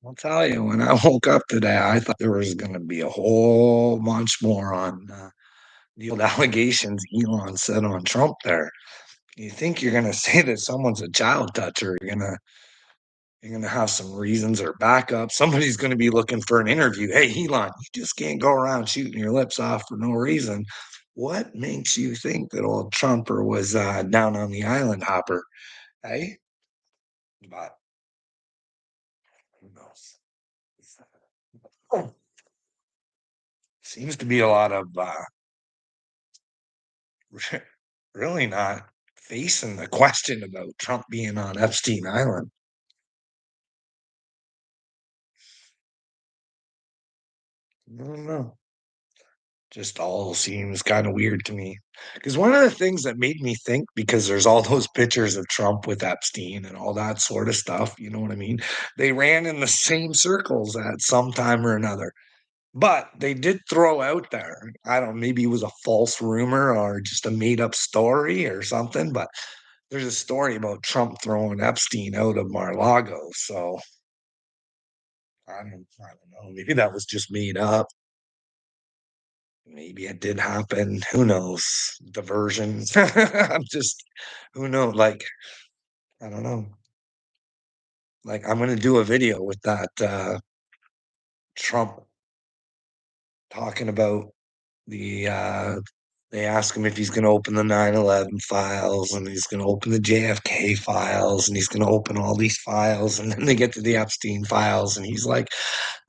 I'll tell you, when I woke up today, I thought there was gonna be a whole bunch more on, the old allegations Elon said on Trump there. You think you're gonna say that someone's a child toucher, you're gonna have some reasons or backup. Somebody's gonna be looking for an interview. "Hey, Elon, you just can't go around shooting your lips off for no reason. What makes you think that old Trumper was, down on the island hopper, hey?" But who knows? Seems to be a lot of, really not facing the question about Trump being on Epstein Island. I don't know. Just all seems kind of weird to me. Because one of the things that made me think, because there's all those pictures of Trump with Epstein and all that sort of stuff, you know what I mean? They ran in the same circles at some time or another. But they did throw out there, I don't know, maybe it was a false rumor or just a made up story or something, but there's a story about Trump throwing Epstein out of Mar-Lago. So I don't know. Maybe that was just made up. Maybe it did happen. Who knows? Diversions. I'm just who knows? Like, I don't know. Like, I'm gonna do a video with that Trump talking about the they ask him if he's gonna open the 9/11 files and he's gonna open the JFK files and he's gonna open all these files, and then they get to the Epstein files and he's like,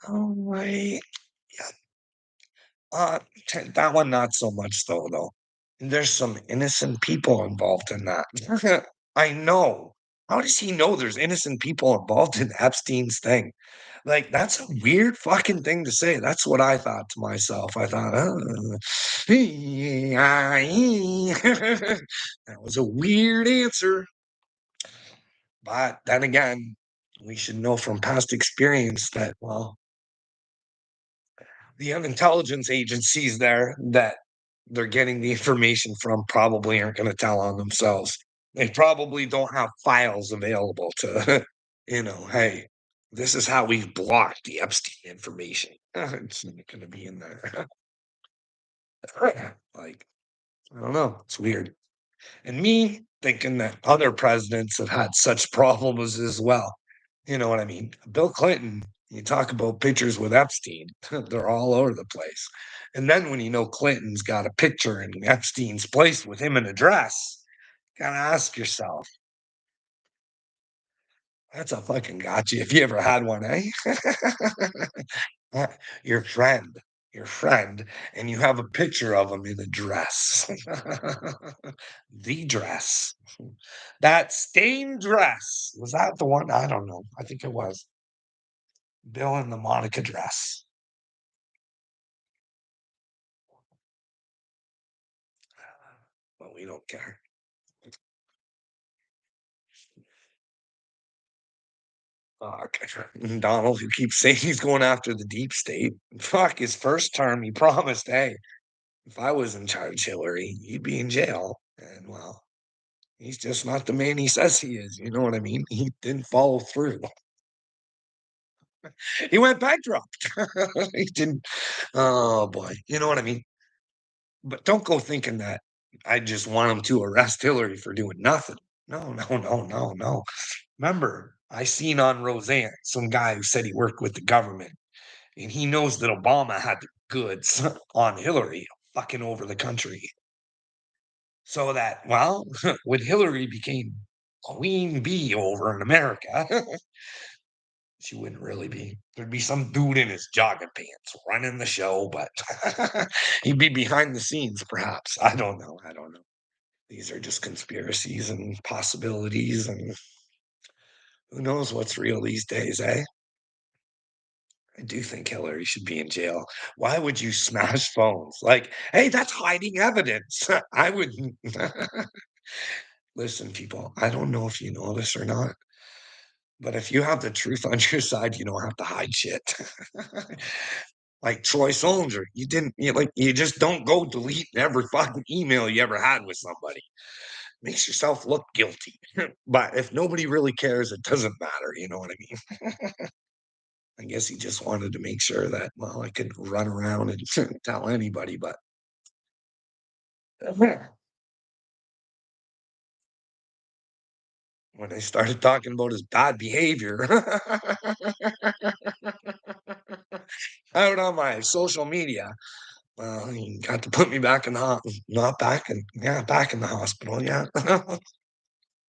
"Oh wait, Uh, that one not so much though. There's some innocent people involved in that. I know. How does he know there's innocent people involved in Epstein's thing? Like, that's a weird fucking thing to say. That's what I thought to myself. I thought, that was a weird answer. But then again, we should know from past experience that, well, the intelligence agencies there that they're getting the information from probably aren't going to tell on themselves. They probably don't have files available to, hey, this is how we blocked the Epstein information. It's not going to be in there. Like, I don't know. It's weird. And me thinking that other presidents have had such problems as well. You know what I mean? Bill Clinton, you talk about pictures with Epstein, they're all over the place. And then when you know Clinton's got a picture in Epstein's place with him in a dress, gotta ask yourself, that's a fucking gotcha if you ever had one, eh? Uh, your friend, your friend, and you have a picture of him in a dress. The dress. That stained dress. Was that the one? I don't know. I think it was. Bill in the Monica dress. But we don't care. Fuck. Donald, who keeps saying he's going after the deep state. Fuck, his first term, he promised, hey, if I was in charge, Hillary, you'd be in jail. And well, he's just not the man he says he is. You know what I mean? He didn't follow through. He went bankrupt. He didn't. Oh boy. You know what I mean? But don't go thinking that I just want him to arrest Hillary for doing nothing. No, no, no, no, no. Remember, I seen on Roseanne some guy who said he worked with the government and he knows that Obama had the goods on Hillary fucking over the country. So that, well, when Hillary became queen bee over in America, she wouldn't really be. There'd be some dude in his jogging pants running the show, but he'd be behind the scenes, perhaps. I don't know. I don't know. These are just conspiracies and possibilities, and who knows what's real these days, eh? I do think Hillary should be in jail. Why would you smash phones? Like, hey, that's hiding evidence. I wouldn't. Listen, people, I don't know if you know this or not, but if you have the truth on your side, you don't have to hide shit. Like Troy Solinger, you just don't go delete every fucking email you ever had with somebody. Makes yourself look guilty. But if nobody really cares, it doesn't matter. You know what I mean? I guess he just wanted to make sure that, well, I could run around and tell anybody, but when I started talking about his bad behavior out on my social media, well, he got to put me back in the not back in yeah, back in the hospital, yeah.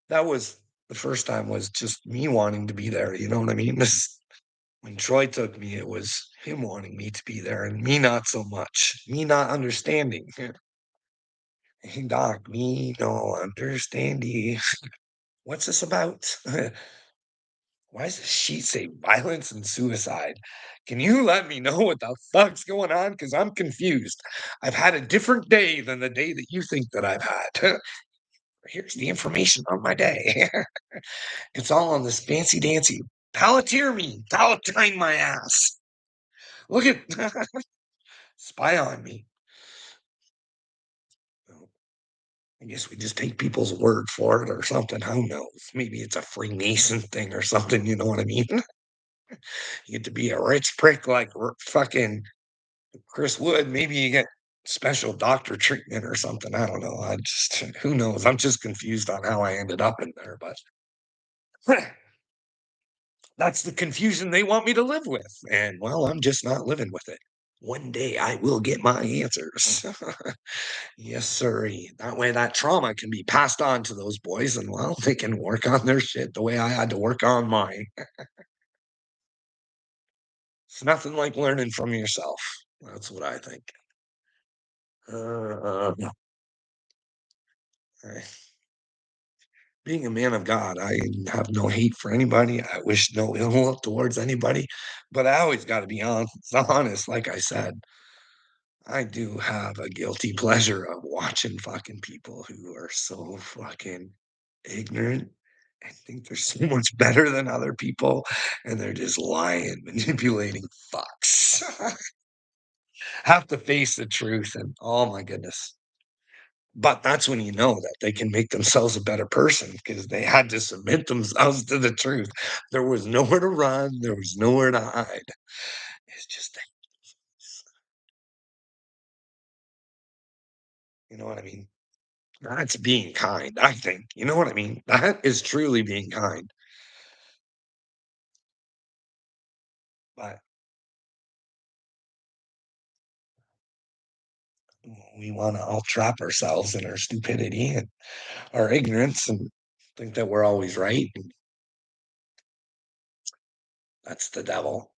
That was the first time was just me wanting to be there, you know what I mean? This when Troy took me, it was him wanting me to be there and me not so much, me not understanding. "Hey, doc, me no understanding. What's this about? Why does the sheet say violence and suicide? Can you let me know what the fuck's going on? Because I'm confused. I've had a different day than the day that you think that I've had. Here's the information on my day. It's all on this fancy dancy. Palantir me, palatine my ass. Look at spy on me. Well, I guess we just take people's word for it or something. Who knows? Maybe it's a Freemason thing or something. You know what I mean? You get to be a rich prick like fucking Chris Wood. Maybe you get special doctor treatment or something. I don't know. I just, who knows? I'm just confused on how I ended up in there, but that's the confusion they want me to live with. And well, I'm just not living with it. One day I will get my answers. Yes, sirree. That way that trauma can be passed on to those boys and well, they can work on their shit the way I had to work on mine. It's nothing like learning from yourself. That's what I think. Uh, being a man of God, I have no hate for anybody. I wish no ill will towards anybody, but I always got to be honest. Like I said, I do have a guilty pleasure of watching fucking people who are so fucking ignorant and think they're so much better than other people, and they're just lying, manipulating fucks. Have to face the truth, and oh my goodness. But that's when you know that they can make themselves a better person because they had to submit themselves to the truth. There was nowhere to run, there was nowhere to hide. It's just you know what I mean? That's being kind, I think. You know what I mean? That is truly being kind. But we want to all trap ourselves in our stupidity and our ignorance and think that we're always right. And that's the devil.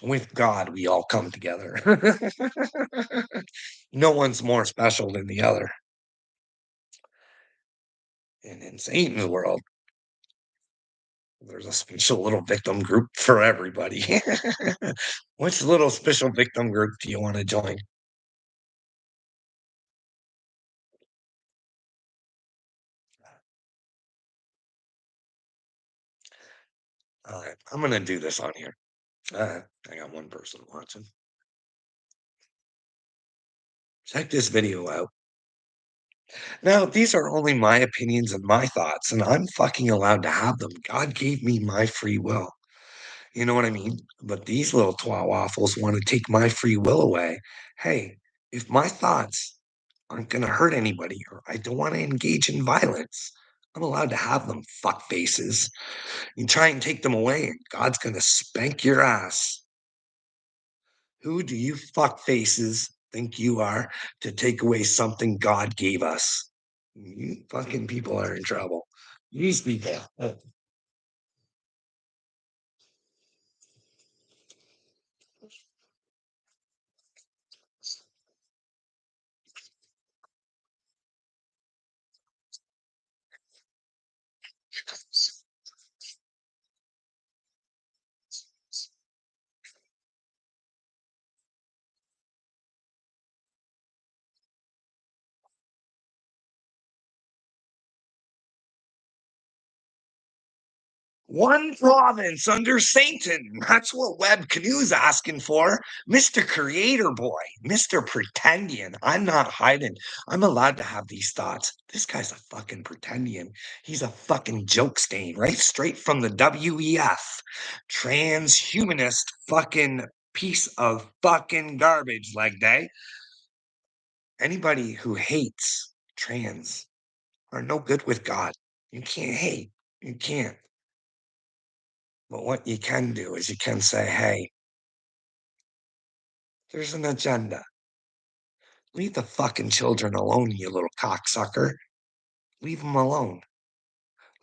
With God, we all come together. No one's more special than the other. And in Satan's world, there's a special little victim group for everybody. Which little special victim group do you want to join? All right, I'm gonna do this on here. I got one person watching. Check this video out. Now, these are only my opinions and my thoughts, and I'm fucking allowed to have them. God gave me my free will. You know what I mean? But these little twat waffles want to take my free will away. Hey, if my thoughts aren't going to hurt anybody or I don't want to engage in violence, I'm allowed to have them, fuck faces. You try and take them away, and God's going to spank your ass. Who do you fuck faces think you are to take away something God gave us? You fucking people are in trouble. These people. One province under Satan. That's what Web Canoe's asking for. Mr. Creator Boy, Mr. Pretendian. I'm not hiding. I'm allowed to have these thoughts. This guy's a fucking pretendian. He's a fucking joke stain, right? Straight from the WEF. Transhumanist fucking piece of fucking garbage, like they. Anybody who hates trans are no good with God. You can't hate. You can't. But what you can do is you can say, hey, there's an agenda. Leave the fucking children alone, you little cocksucker. Leave them alone.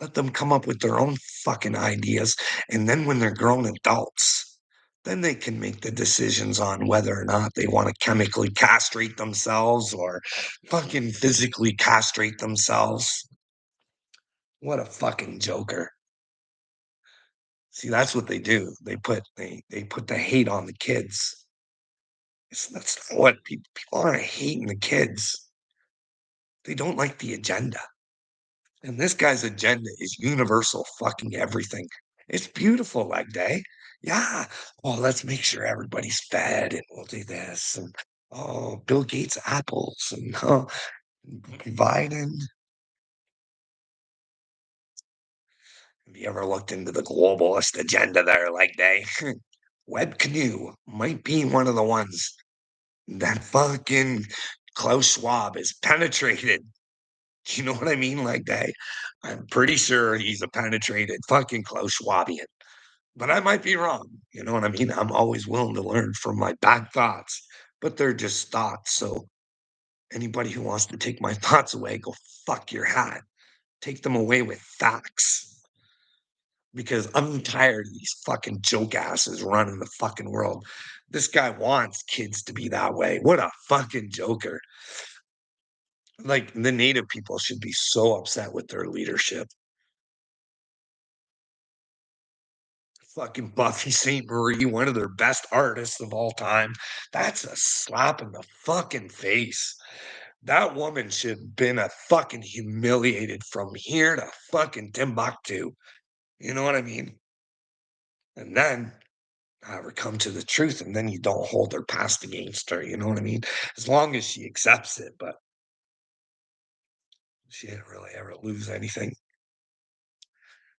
Let them come up with their own fucking ideas. And then when they're grown adults, then they can make the decisions on whether or not they want to chemically castrate themselves or fucking physically castrate themselves. What a fucking joker. See, that's what they do. They put the hate on the kids. That's not what people aren't hating the kids. They don't like the agenda. And this guy's agenda is universal fucking everything. It's beautiful like day. Yeah. Oh, let's make sure everybody's fed and we'll do this. And oh, Bill Gates apples and oh, Biden. Have you ever looked into the globalist agenda there like they? Web Canoe might be one of the ones that fucking Klaus Schwab is penetrated. You know what I mean? Like that. I'm pretty sure he's a penetrated fucking Klaus Schwabian, but I might be wrong. You know what I mean? I'm always willing to learn from my bad thoughts, but they're just thoughts. So anybody who wants to take my thoughts away, go fuck your hat. Take them away with facts. Because I'm tired of these fucking joke asses running the fucking world. This guy wants kids to be that way. What a fucking joker. Like the native people should be so upset with their leadership. Fucking Buffy St. Marie, one of their best artists of all time. That's a slap in the fucking face. That woman should have been a fucking humiliated from here to fucking Timbuktu. You know what I mean? And then have her come to the truth, and then you don't hold her past against her. You know what I mean? As long as she accepts it, but she didn't really ever lose anything.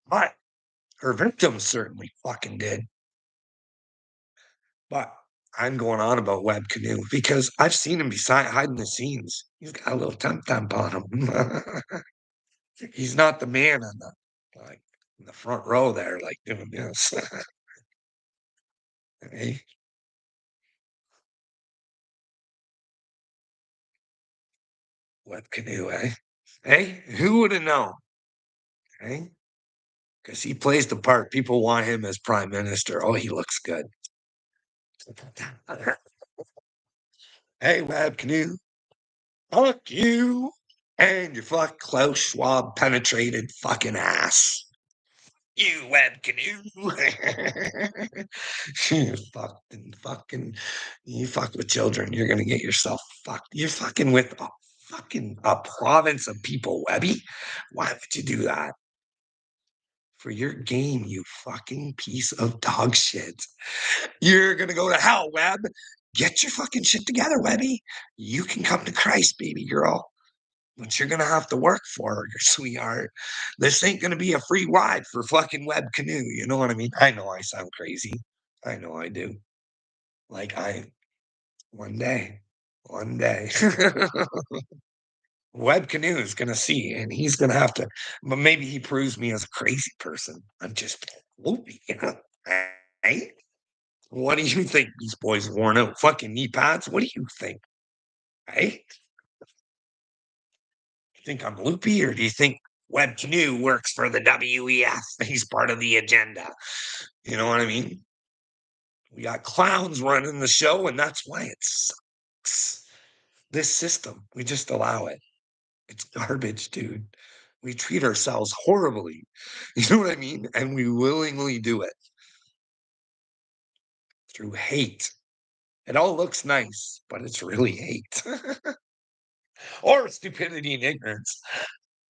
But her victims certainly fucking did. But I'm going on about Web Canoe because I've seen him beside hiding the scenes. He's got a little temp temp on him. He's not the man on the like in the front row there, like doing this. Hey, Web Canoe, eh? Hey, who would have known? Hey, because he plays the part. People want him as prime minister. Oh, he looks good. Hey, Web Canoe, fuck you and your fuck Klaus Schwab penetrated fucking ass. You Web Canoe. You you fuck with children, you're gonna get yourself fucked. You're fucking with a fucking a province of people, Webby. Why would you do that? For your game, you fucking piece of dog shit. You're gonna go to hell, Web. Get your fucking shit together, Webby. You can come to Christ, baby girl. But you're gonna have to work for her, your sweetheart. This ain't gonna be a free ride for fucking Web Canoe. You know what I mean? I know I sound crazy. I know I do. Like I one day, Web Canoe is gonna see, and he's gonna have to. But maybe he proves me as a crazy person. I'm just loopy, you know. Right? What do you think these boys worn out fucking knee pads? What do you think? Hey, you think I'm loopy, or do you think Web Canoe works for the WEF? He's part of the agenda. You know what I mean? We got clowns running the show, and that's why it sucks. This system, we just allow it. It's garbage, dude. We treat ourselves horribly. You know what I mean? And we willingly do it through hate. It all looks nice, but it's really hate or stupidity and ignorance.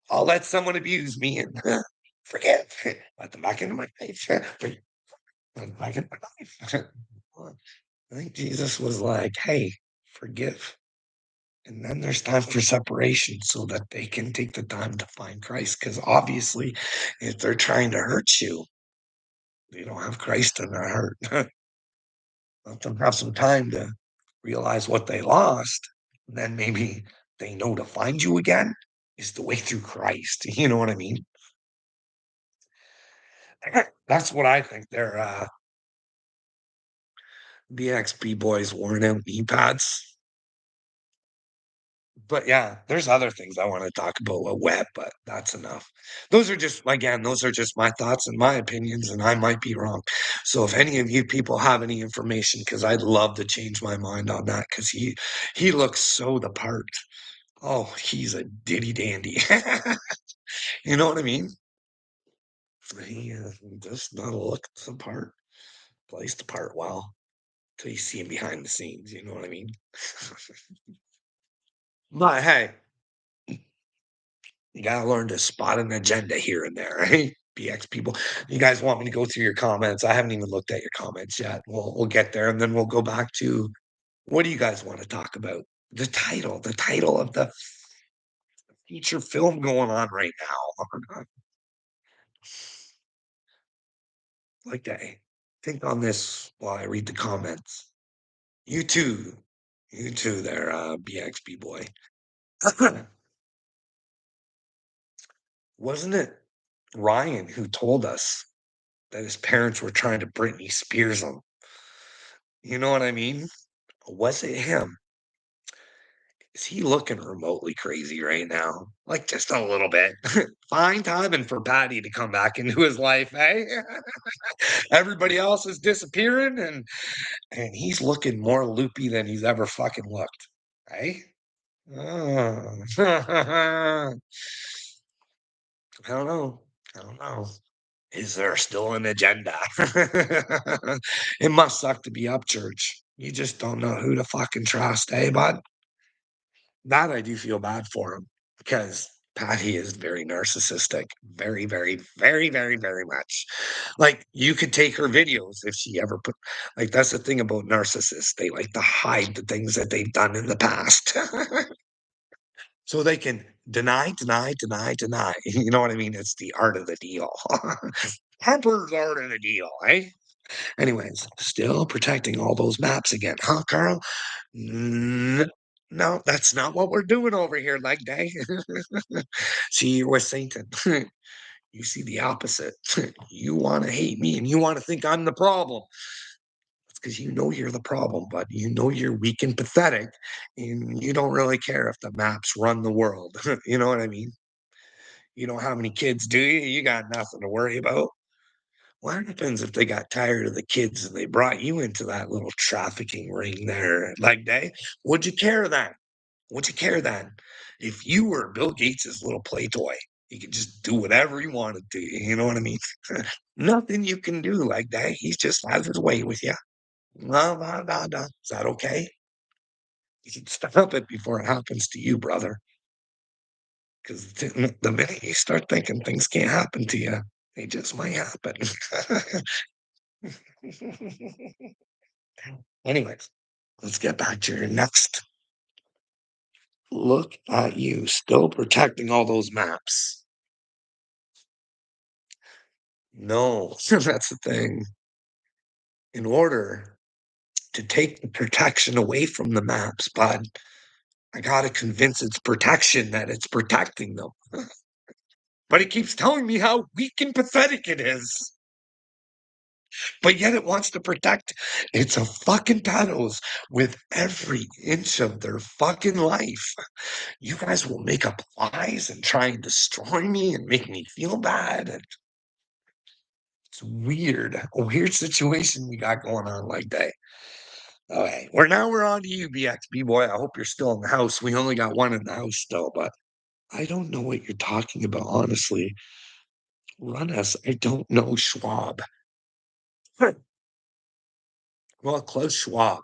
I'll let someone abuse me and Forgive. Let them back into my life. Let them back into my life. Well, I think Jesus was like, hey, forgive. And then there's time for separation so that they can take the time to find Christ. Because obviously, if they're trying to hurt you, they don't have Christ in their heart. Let them have some time to realize what they lost. Then maybe they know to find you again is the way through Christ. You know what I mean? That's what I think. They're BXB boys wearing out knee pads. But yeah, there's other things I want to talk about with web, but that's enough. Those are just, again, those are just my thoughts and my opinions, and I might be wrong. So if any of you people have any information, because I'd love to change my mind on that, because he looks so the part. Oh, he's a ditty dandy. You know what I mean? He does not look the part, plays the part well till you see him behind the scenes. You know what I mean? But hey, you gotta learn to spot an agenda here and there, right? BX people. You guys want me to go through your comments? I haven't even looked at your comments yet. We'll get there and then we'll go back to what do you guys want to talk about? The title of the feature film going on right now. Like to think on this while I read the comments. You too. You too there, BXB boy. Wasn't it Ryan who told us that his parents were trying to Britney Spears him? You know what I mean? Was it him? Is he looking remotely crazy right now? Like just a little bit. Fine timing for Patty to come back into his life, eh? Everybody else is disappearing and he's looking more loopy than he's ever fucking looked. Right? Oh. I don't know. I don't know. Is there still an agenda? It must suck to be up church. You just don't know who to fucking trust, eh, bud? That I do feel bad for him because Patty is very narcissistic. Very, very, very, very, very much. Like you could take her videos if she ever put like that's the thing about narcissists. They like to hide the things that they've done in the past. So they can deny, deny, deny, deny. You know what I mean? It's the art of the deal. Harper's art of the deal, eh? Anyways, still protecting all those maps again, huh, Carl? No, that's not what we're doing over here, leg day. See, you're with Satan. You see the opposite. You want to hate me and you want to think I'm the problem. It's because you know you're the problem, but you know you're weak and pathetic, and you don't really care if the maps run the world. You know what I mean? You don't have any kids, do you? You got nothing to worry about. What happens if they got tired of the kids and they brought you into that little trafficking ring there, leg day? Would you care then? Would you care then? If you were Bill Gates's little play toy, he could just do whatever he wanted to. You know what I mean? Nothing you can do like that. He just has his way with you. No, no, no, no. Is that okay? You should stop it before it happens to you, brother. Because the minute you start thinking things can't happen to you, they just might happen. Anyways, let's get back to your next. Look at you, still protecting all those maps. No, that's the thing. In order to take the protection away from the maps, bud, I gotta convince its protection that it's protecting them. But it keeps telling me how weak and pathetic it is. But yet it wants to protect its a fucking paddles with every inch of their fucking life. You guys will make up lies and try and destroy me and make me feel bad. And it's weird, a weird situation we got going on like that. Okay, we're on to you, BXB boy. I hope you're still in the house. We only got one in the house still, but I don't know what you're talking about, honestly. Run us. I don't know Schwab. Well, Klaus Schwab.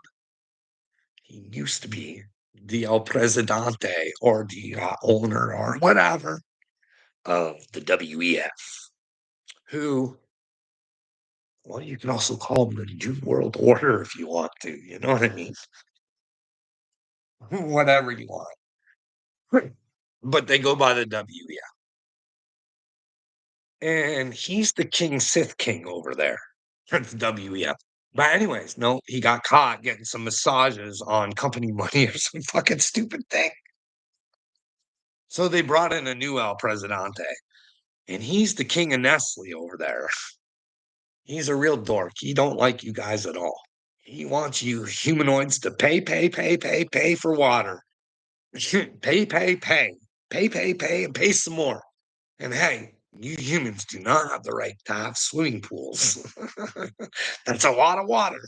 He used to be the El Presidente or the owner or whatever of the WEF. who, well, you can also call them the New World Order if you want to, you know what I mean? Whatever you want. Right. But they go by the W, yeah. And he's the King Sith King over there. That's WEF. But anyways, no, he got caught getting some massages on company money or some fucking stupid thing. So they brought in a new El Presidente, and he's the king of Nestle over there. He's a real dork. He don't like you guys at all. He wants you humanoids to pay for water. Pay, and pay some more. And hey, you humans do not have the right to have swimming pools. That's a lot of water.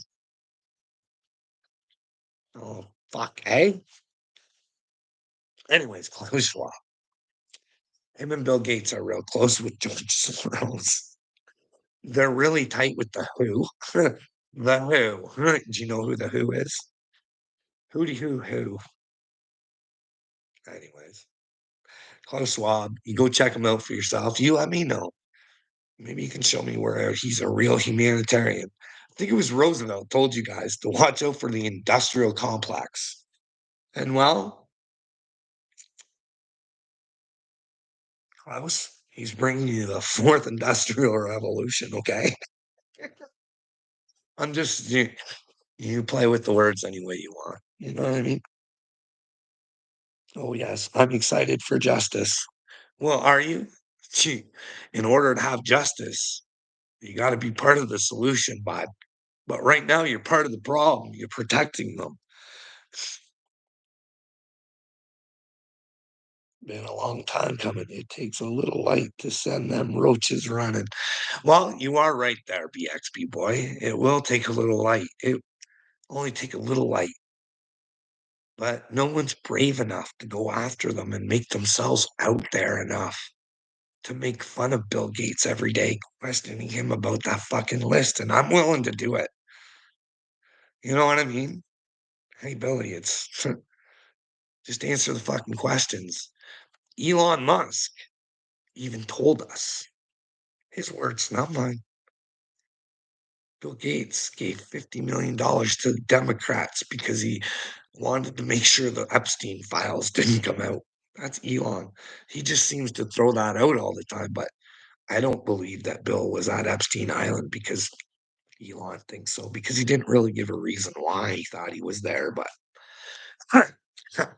Oh, fuck, eh? Anyways, Klaus Schwab. Him and Bill Gates are real close with George Soros. They're really tight with the Who. The Who. Do you know who the Who is? Who? Anyways, Klaus Schwab, you go check him out for yourself. You let me know. Maybe you can show me where he's a real humanitarian. I think it was Roosevelt told you guys to watch out for the industrial complex. And well, Klaus, he's bringing you the fourth industrial revolution, okay? I'm just, you play with the words any way you want. You know what I mean? Oh, yes, I'm excited for justice. Well, are you? Gee, in order to have justice, you got to be part of the solution, bud. But right now, you're part of the problem. You're protecting them. Been a long time coming. It takes a little light to send them roaches running. Well, you are right there, BXB boy. It will take a little light. It only take a little light, but no one's brave enough to go after them and make themselves out there enough to make fun of Bill Gates every day, questioning him about that fucking list. And I'm willing to do it. You know what I mean? Hey, Billy, it's just answer the fucking questions. Elon Musk even told us his words, not mine. Bill Gates gave $50 million to the Democrats because he wanted to make sure the Epstein files didn't come out. That's Elon. He just seems to throw that out all the time, but I don't believe that Bill was at Epstein Island because Elon thinks so, because he didn't really give a reason why he thought he was there, but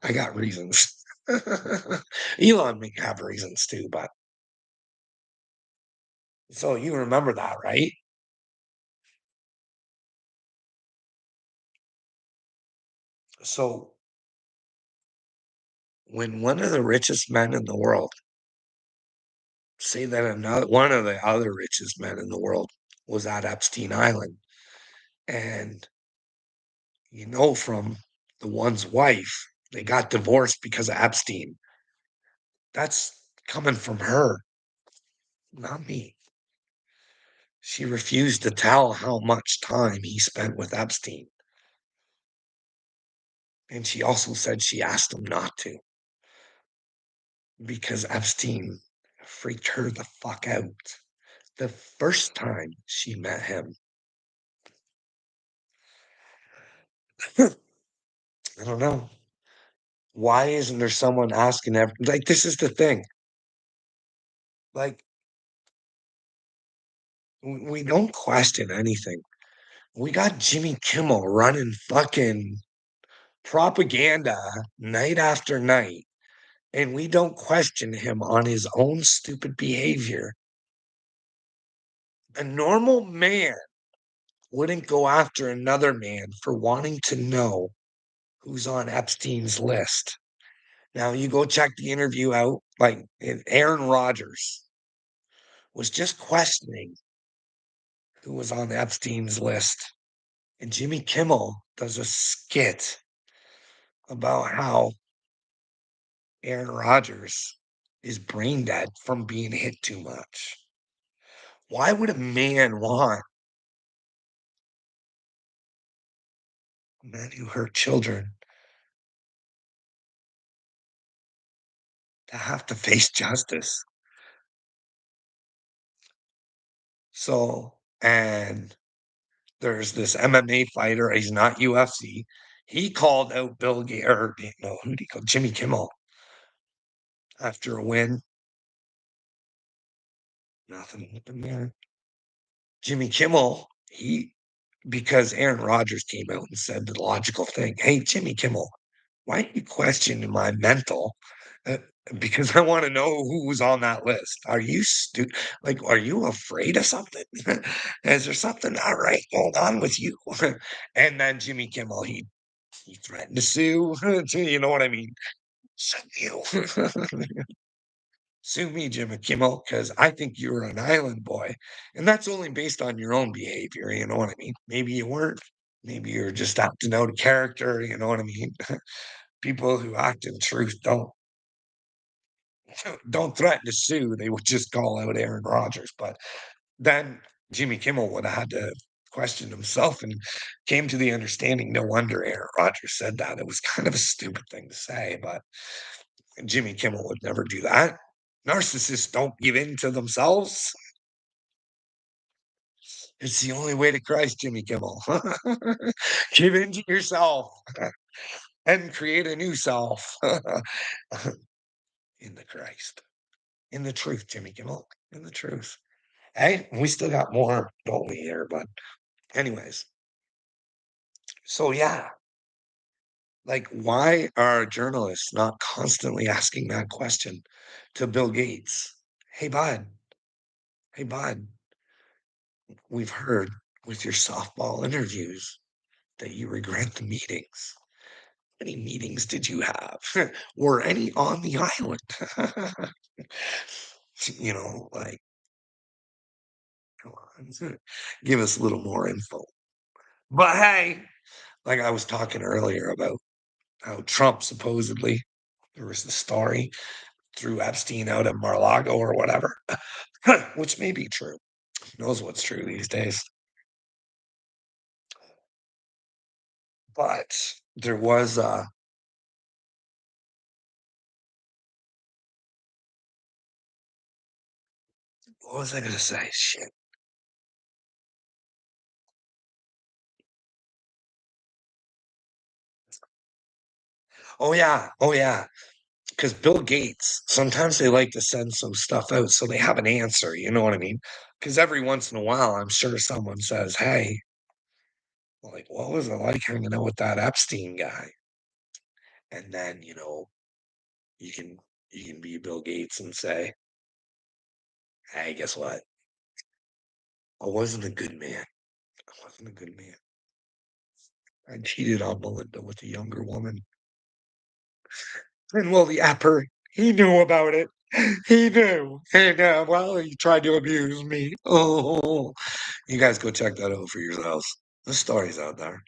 I got reasons. Elon may have reasons too, but so you remember that, right? So when one of the richest men in the world, say that another one of the other richest men in the world was at Epstein Island, and from the one's wife, they got divorced because of Epstein. That's coming from her, not me. She refused to tell how much time he spent with Epstein. And she also said she asked him not to because Epstein freaked her the fuck out the first time she met him. I don't know. Why isn't there someone asking like, this is the thing. Like, we don't question anything. We got Jimmy Kimmel running fucking propaganda night after night, and we don't question him on his own stupid behavior. A normal man wouldn't go after another man for wanting to know who's on Epstein's list. Now, you go check the interview out, like Aaron Rodgers was just questioning who was on Epstein's list. And Jimmy Kimmel does a skit about how Aaron Rodgers is brain dead from being hit too much. Why would a man want men who hurt children to have to face justice? So, and there's this MMA fighter, he's not UFC. He called out Bill Gates, or no, who did he call? Jimmy Kimmel after a win. Nothing happened there. Jimmy Kimmel, because Aaron Rodgers came out and said the logical thing. Hey, Jimmy Kimmel, why are you questioning my mental? Uh, because I want to know who was on that list. Are you Like, are you afraid of something? Is there something not right going on with you? And then Jimmy Kimmel, he threatened to sue. You know what I mean? Sue you. Sue me, Jimmy Kimmel, because I think you're an island boy. And that's only based on your own behavior. You know what I mean? Maybe you weren't. Maybe you're just acting out of character. You know what I mean? People who act in truth don't threaten to sue. They would just call out Aaron Rodgers. But then Jimmy Kimmel would have had to question himself and came to the understanding no wonder Aaron Rodgers said that. It was kind of a stupid thing to say, but Jimmy Kimmel would never do that. Narcissists don't give in to themselves. It's the only way to Christ, Jimmy Kimmel. Give in to yourself and create a new self in the Christ, in the truth, Jimmy Kimmel, in the truth. Hey, we still got more, don't we, here? But, anyways, so yeah, like, why are journalists not constantly asking that question to Bill Gates? Hey, bud, hey, bud, we've heard with your softball interviews that you regret the meetings. Many meetings did you have? Were any on the island? Like, come on, give us a little more info. But hey, like I was talking earlier about how Trump supposedly, there was the story, threw Epstein out at Mar-a-Lago or whatever, which may be true. Who knows what's true these days? But there was, what was I going to say? Shit. Oh yeah, oh yeah. Because Bill Gates, sometimes they like to send some stuff out so they have an answer. You know what I mean? Because every once in a while, I'm sure someone says, "Hey, like, what was it like hanging out with that Epstein guy?" And then you can you can be Bill Gates and say, "Hey, guess what? I wasn't a good man. I wasn't a good man. I cheated on Melinda with a younger woman." And well, the Apper, he knew about it. He knew. And well, he tried to abuse me. Oh, you guys go check that out for yourselves. The story's out there.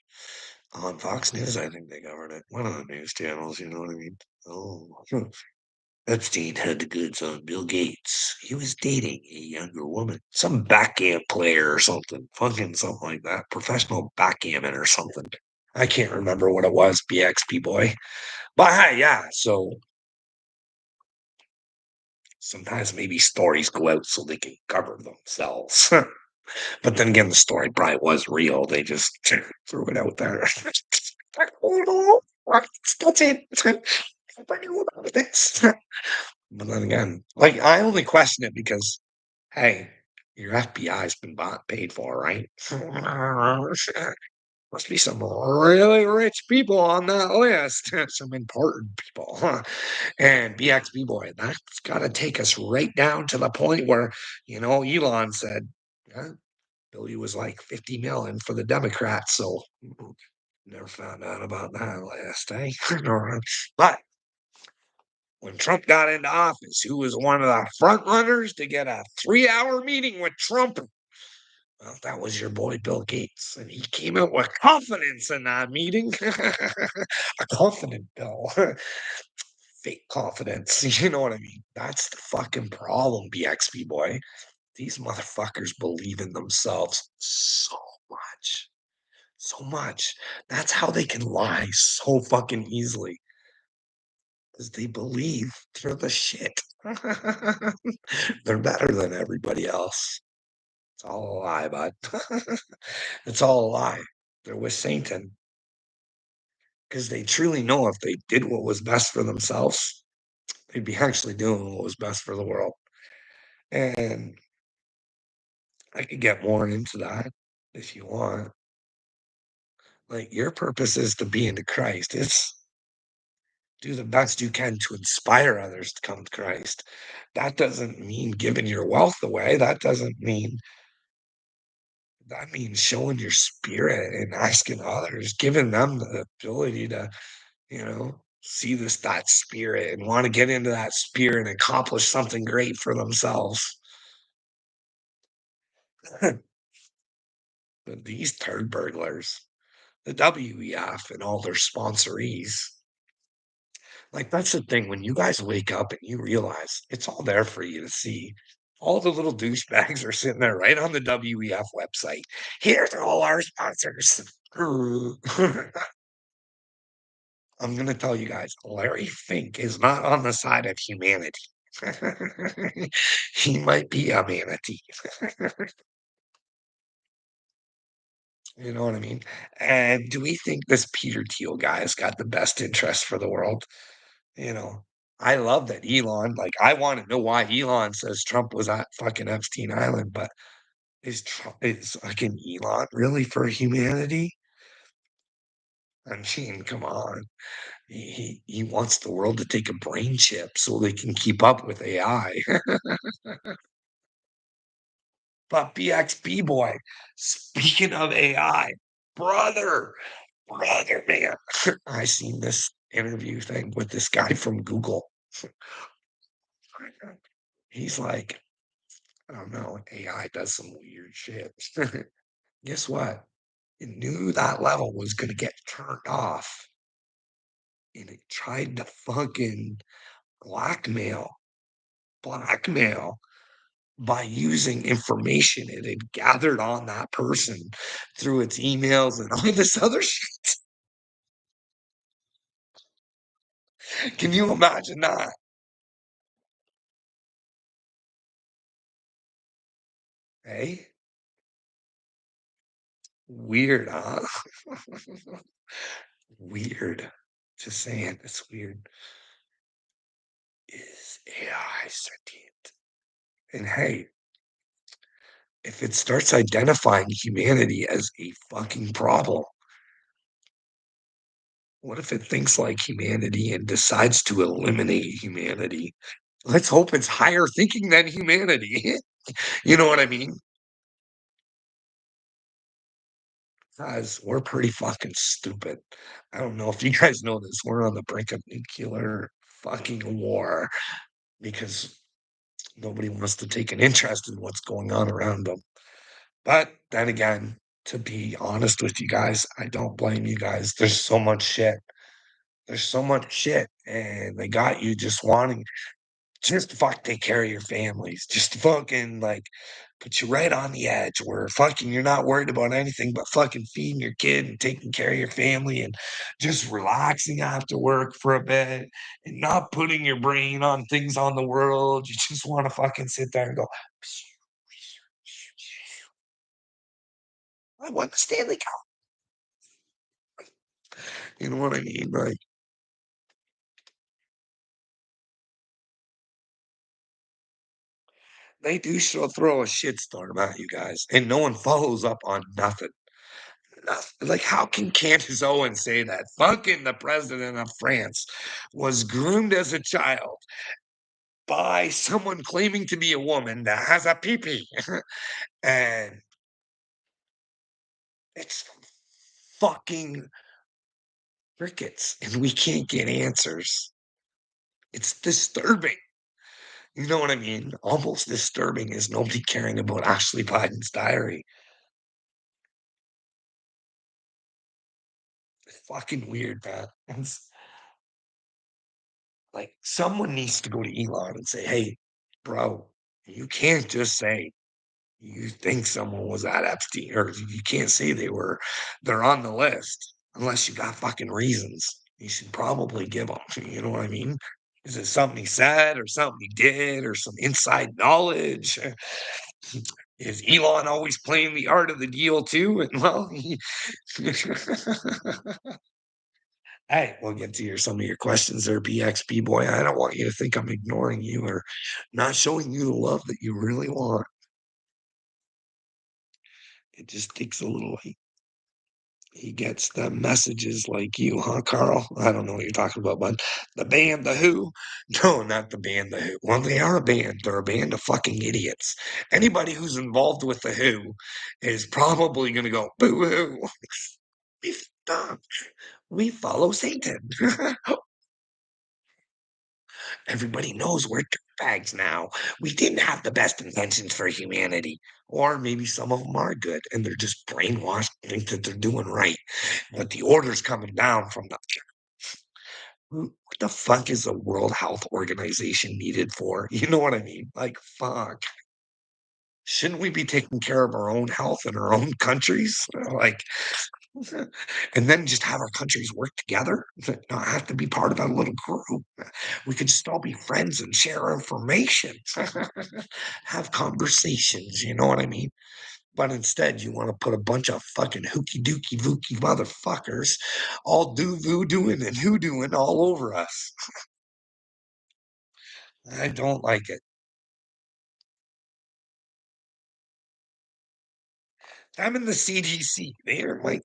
On Fox News, I think they covered it. One of the news channels, you know what I mean? Oh, Epstein had the goods on Bill Gates. He was dating a younger woman, some backhand player or something, fucking something like that, professional backgammon or something. I can't remember what it was, BXP boy. But hey, yeah, so sometimes maybe stories go out so they can cover themselves. But then again, the story probably was real. They just threw it out there. Oh, no, that's it. I knew about this. But then again, like I only question it because, hey, your FBI's been bought, paid for, right? Must be some really rich people on that list, some important people, huh? And BXB boy, that's got to take us right down to the point where, Elon said, yeah, Billy was like 50 million for the Democrats. So never found out about that last, eh? But when Trump got into office, who was one of the front runners to get a 3-hour meeting with Trump? Well, that was your boy Bill Gates, and he came out with confidence in that meeting. A confident Bill, fake confidence. You know what I mean? That's the fucking problem, BXB boy. These motherfuckers believe in themselves so much, so much. That's how they can lie so fucking easily because they believe they're the shit. They're better than everybody else. It's all a lie, bud. It's all a lie. They're with Satan because they truly know if they did what was best for themselves, they'd be actually doing what was best for the world. And I could get more into that if you want. Like, your purpose is to be into Christ. It's do the best you can to inspire others to come to Christ. That doesn't mean giving your wealth away. That means showing your spirit and asking others, giving them the ability to, see that spirit and want to get into that spirit and accomplish something great for themselves. But these turd burglars, the WEF and all their sponsorees, like, that's the thing, when you guys wake up and you realize it's all there for you to see. All the little douchebags are sitting there right on the WEF website. Here's all our sponsors. I'm gonna tell you guys, Larry Fink is not on the side of humanity. He might be a manatee. You know what I mean? And do we think this Peter Thiel guy has got the best interest for the world? You know, I love that Elon, like, I wanna know why Elon says Trump was at fucking Epstein Island, but is fucking Elon really for humanity? I mean, come on. He wants the world to take a brain chip so they can keep up with AI. But BXB boy, speaking of AI, brother, brother, man, I seen this interview thing with this guy from Google. He's like, I don't know, AI does some weird shit. Guess what? It knew that level was gonna get turned off, and it tried to fucking blackmail blackmail by using information it had gathered on that person through its emails and all this other shit. Can you imagine that? Hey, weird, huh? Weird. Just saying, it's weird. Is AI sentient? And hey, if it starts identifying humanity as a fucking problem, what if it thinks like humanity and decides to eliminate humanity? Let's hope it's higher thinking than humanity. You know what I mean? Guys, we're pretty fucking stupid. I don't know if you guys know this. We're on the brink of nuclear fucking war because nobody wants to take an interest in what's going on around them. But then again, to be honest with you guys, I don't blame you guys. There's so much shit. There's so much shit, and they got you just wanting just fuck take care of your families. Just fucking, like, put you right on the edge where fucking you're not worried about anything but fucking feeding your kid and taking care of your family and just relaxing after work for a bit and not putting your brain on things on the world. You just wanna fucking sit there and go, "I won the Stanley Cup." You know what I mean? Like, they do throw a shitstorm at you guys, and no one follows up on nothing. Like, how can Candace Owens say that? Fucking the president of France was groomed as a child by someone claiming to be a woman that has a pee-pee. And it's fucking crickets, and we can't get answers. It's disturbing. You know what I mean? Almost disturbing is nobody caring about Ashley Biden's diary. It's fucking weird, man. It's like someone needs to go to Elon and say, "Hey, bro, you can't just say you think someone was at Epstein, or you can't say they're on the list unless you got fucking reasons. You should probably give them." You know what I mean? Is it something he said or something he did or some inside knowledge? Is Elon always playing the art of the deal too? And well, he hey, we'll get to some of your questions there, BXB boy. I don't want you to think I'm ignoring you or not showing you the love that you really want. It just takes a little he gets the messages like you, huh, Carl? I don't know what you're talking about, but the band The Who? No, not the band The Who. Well, they are a band. They're a band of fucking idiots. Anybody who's involved with The Who is probably going to go, boo-hoo. We stop. We follow Satan. Everybody knows we're dirtbags now. We didn't have the best intentions for humanity. Or maybe some of them are good and they're just brainwashed and think that they're doing right. But the order's coming down from the what the fuck is the World Health Organization needed for? You know what I mean? Like, fuck. Shouldn't we be taking care of our own health in our own countries? Like, and then just have our countries work together, not have to be part of a little group. We could just all be friends and share information, have conversations. You know what I mean? But instead, you want to put a bunch of fucking hooky dookie vookie motherfuckers all do voodooing and hoodooing all over us. I don't like it. I'm in the CDC. They're like,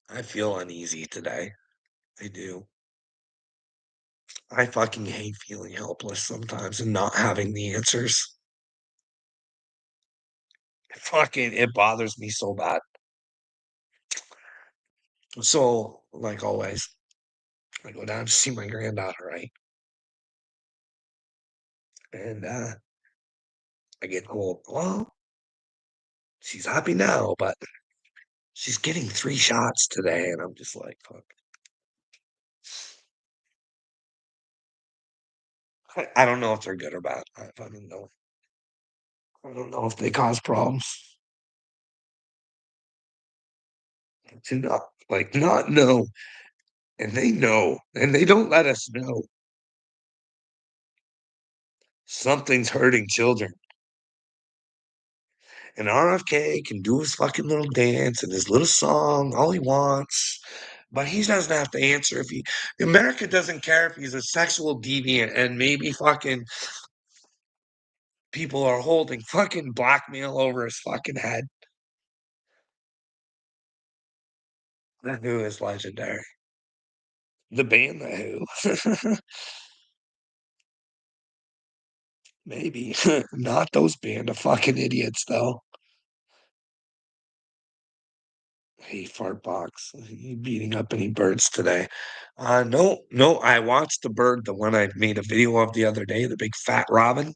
I feel uneasy today. I do. I fucking hate feeling helpless sometimes and not having the answers. Fucking, it bothers me so bad. So, like always, I go down to see my granddaughter, right? And I get told, well, she's happy now, but she's getting 3 shots today. And I'm just like, fuck. I don't know if they're good or bad. I don't know. I don't know if they cause problems. To not like not know. And they know. And they don't let us know. Something's hurting children. And RFK can do his fucking little dance and his little song all he wants, but he doesn't have to answer if he. America doesn't care if he's a sexual deviant and maybe fucking people are holding fucking blackmail over his fucking head. That Who is legendary. The band The Who. Maybe. Not those band of fucking idiots though. Hey, fart box. You beating up any birds today? No, no. I watched the bird, the one I made a video of the other day, the big fat robin.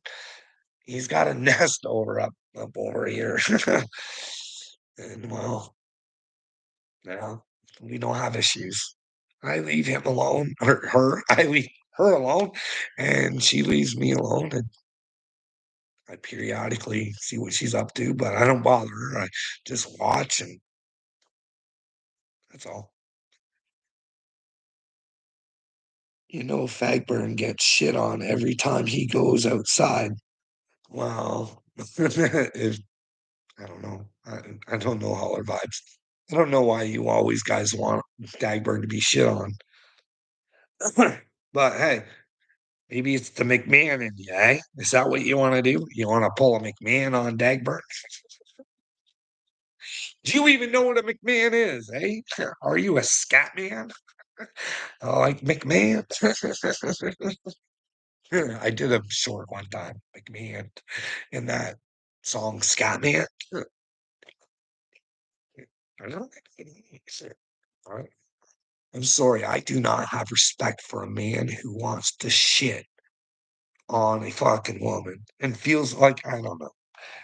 He's got a nest up over here, and well, now we don't have issues. I leave him alone, or her. I leave her alone, and she leaves me alone. And I periodically see what she's up to, but I don't bother her. I just watch, and that's all. You know, Fagburn gets shit on every time he goes outside. Well, if I don't know, I don't know how her vibes. I don't know why you always guys want Dagberg to be shit on. But hey, maybe it's the McMahon in you, eh? Is that what you want to do? You want to pull a McMahon on Dagberg? Do you even know what a McMahon is, eh? Are you a scat man? Like McMahon? I did a short one time, McMahon, in that song Scatman. I'm sorry, I do not have respect for a man who wants to shit on a fucking woman and feels like I don't know.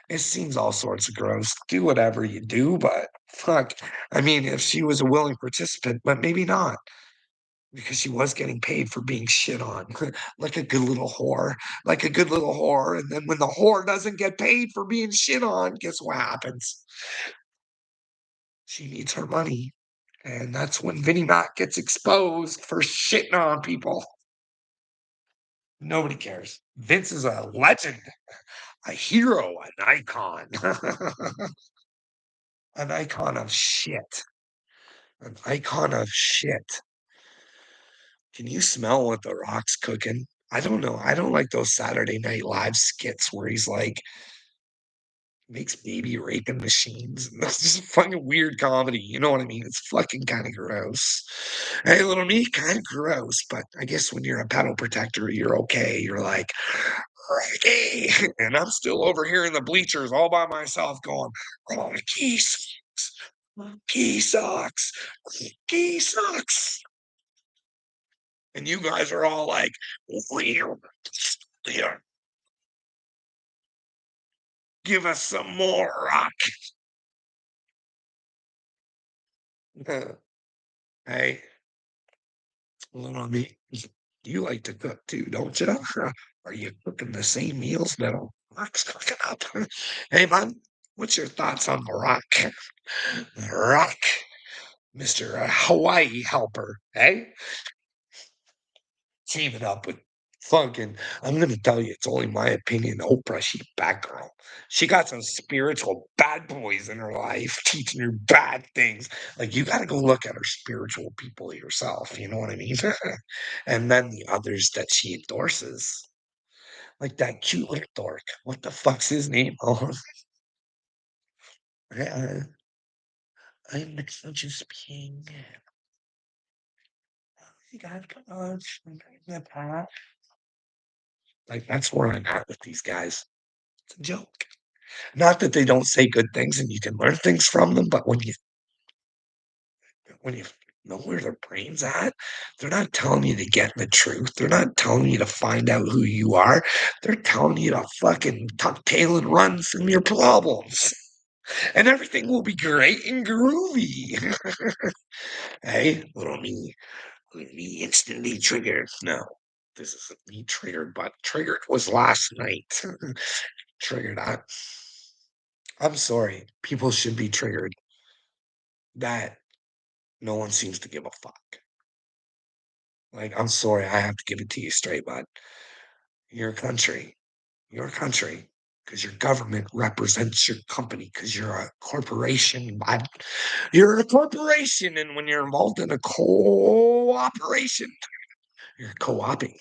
It seems all sorts of gross. Do whatever you do, but fuck. I mean, if she was a willing participant, but maybe not because she was getting paid for being shit on, like a good little whore, like a good little whore. And then when the whore doesn't get paid for being shit on, guess what happens? She needs her money. And that's when Vinnie Mac gets exposed for shitting on people. Nobody cares. Vince is a legend, a hero, an icon, an icon of shit, an icon of shit. Can you smell what The Rock's cooking? I don't know. I don't like those Saturday Night Live skits where he's like makes baby raping machines. That's just fucking weird comedy. You know what I mean? It's fucking kind of gross. Hey, little me, kind of gross. But I guess when you're a pedal protector, you're okay. You're like, Ricky. And I'm still over here in the bleachers all by myself going, oh, key sucks. Key sucks. Key sucks. And you guys are all like, weird. Here, give us some more rock. Hey, little me. You like to cook too, don't you? Are you cooking the same meals that Rock's cooking up? Hey, man, what's your thoughts on the Rock? The Rock, Mr. Hawaii helper, hey? Teaming up with fucking I'm gonna tell you, it's only my opinion, Oprah, she bad girl. She got some spiritual bad boys in her life teaching her bad things. Like, you gotta go look at her spiritual people yourself, you know what I mean? And then the others that she endorses, like that cute little dork. What the fuck's his name? Oh, uh, I'm just being you gotta come on, like, that's where I'm at with these guys. It's a joke. Not that they don't say good things and you can learn things from them, but when you know where their brain's at, they're not telling you to get the truth. They're not telling you to find out who you are. They're telling you to fucking tuck tail and run from your problems. And everything will be great and groovy. Hey, little me instantly triggered. No, this isn't me triggered, but triggered was last night. Triggered. I'm sorry. People should be triggered that no one seems to give a fuck. Like, I'm sorry, I have to give it to you straight, bud. Your country, your country, because your government represents your company, because you're a corporation, bud. You're a corporation, and when you're involved in a cooperation, you're co-oping.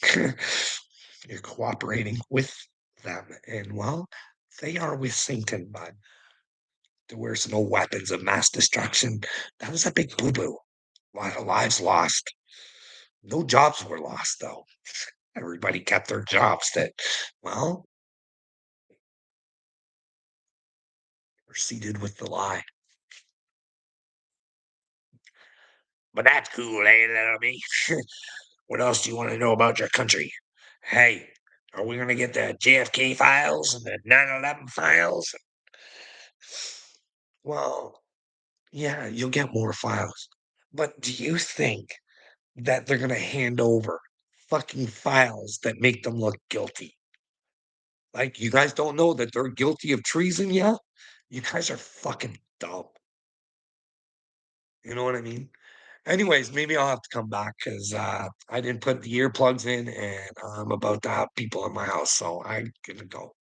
You're cooperating with them, and well, they are with Satan, bud. There was no weapons of mass destruction. That was a big boo-boo. A lot of lives lost. No jobs were lost, though. Everybody kept their jobs that, well, proceeded with the lie. But that's cool, eh, little me? What else do you want to know about your country? Hey, are we going to get the JFK files and the 9/11 files? Well, yeah, you'll get more files. But do you think that they're going to hand over fucking files that make them look guilty? Like, you guys don't know that they're guilty of treason yet? You guys are fucking dumb. You know what I mean? Anyways, maybe I'll have to come back because I didn't put the earplugs in and I'm about to have people in my house. So I'm gonna go.